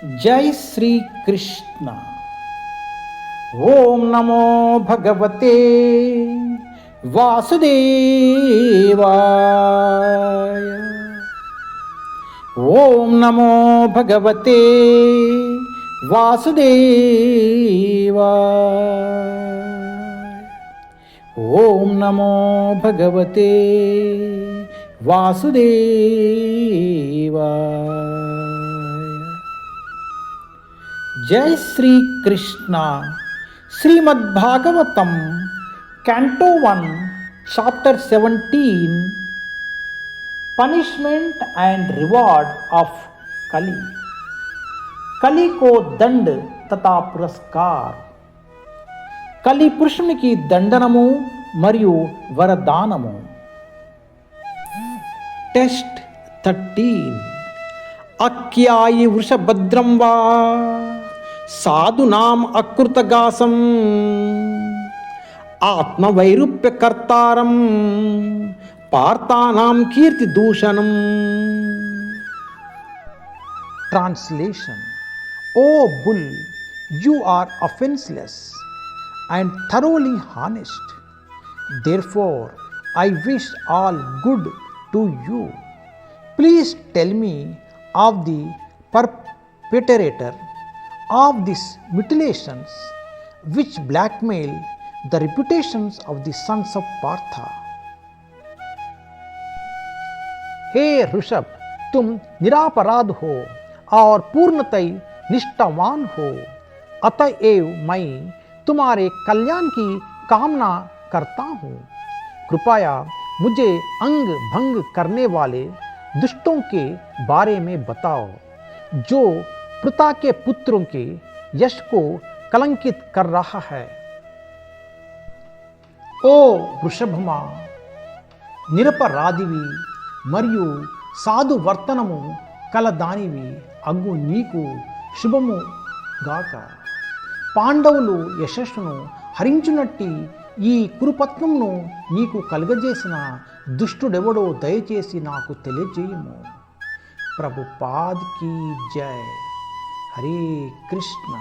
जय श्री कृष्ण। ओम नमो भगवते वासुदेवाय। ओम नमो भगवते वासुदेवाय। ओम नमो भगवते वासुदेवाय। जय Shri Krishna. Shrimad Bhagavatam canto 1 chapter 17 punishment and reward of कली। कली को दंड तथा पुरस्कार। कली पुरुषुనికి దండనము మరియు వరదానము। टेस्ट 13। अक्यायि वृषभद्रं वा साधूनाम अकृतगासम आत्मवैरूप्यकर्तारं पार्थानां कीर्तिदूषणम्। Translation: O bull, you are offenseless and thoroughly honest. Therefore, I wish all good to you. Please tell me of the perpetrator of these mutilations which blackmail the reputations of the sons of Partha. हे ऋषभ, तुम निरापराध हो और पूर्णतः निष्ठावान हो, अतएव मैं तुम्हारे कल्याण की कामना करता हूँ। कृपया मुझे अंग भंग करने वाले दुष्टों के बारे में बताओ जो पृथा के पुत्रों के यश को कलंकित कर रहा है। ओ వృషభమా, నిరపరాధివి మరియు సాధు వర్తనము కలదానివి అగ్గు నీకు శుభము గాక। పాండవులు యశస్సును హరించునట్టి ఈ కురుపత్నంను నీకు కలుగజేసిన దుష్టుడెవడో దయచేసి నాకు తెలియజేయము। ప్రభుపాద్ की जय। हरे कृष्ण।